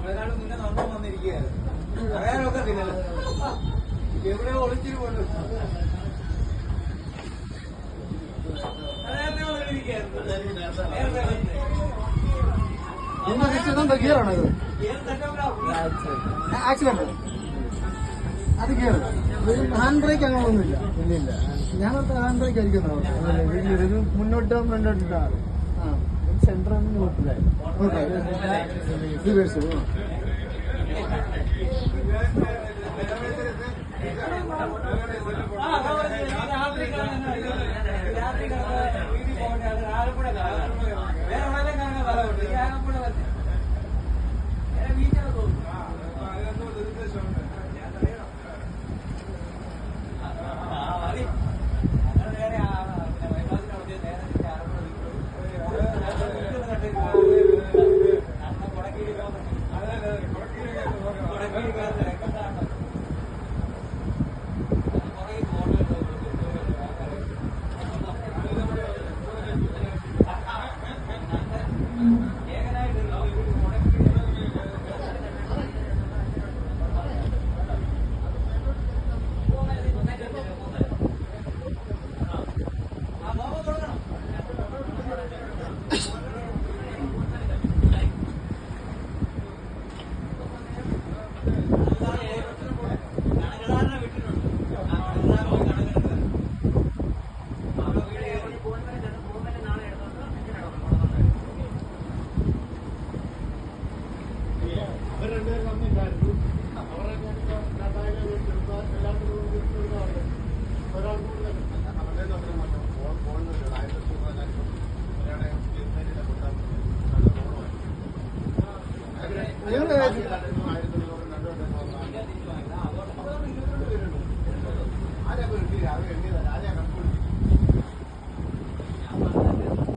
മുന്നേ നമ്മൾ വന്നിരിക്കുകയായിരുന്നു. അറിയാനൊക്കെ തിന്നല്ലോ എവിടെയോ ഒളിച്ചിട്ട് പോലും ഗിയറാണോ ഇത്? ആക്സിഡന്റ് അത് ഗിയർ ഹാൻഡ് ബ്രേക്ക് അങ്ങനെയൊന്നുമില്ല. ഇല്ല ഞാൻ ഹാൻഡ് ബ്രേക്ക് ആയിരിക്കും. ഇത് മുന്നോട്ടോ ഫ്രണ്ടോട്ടോ സെന്റർ ഒന്നും കുഴപ്പമില്ല.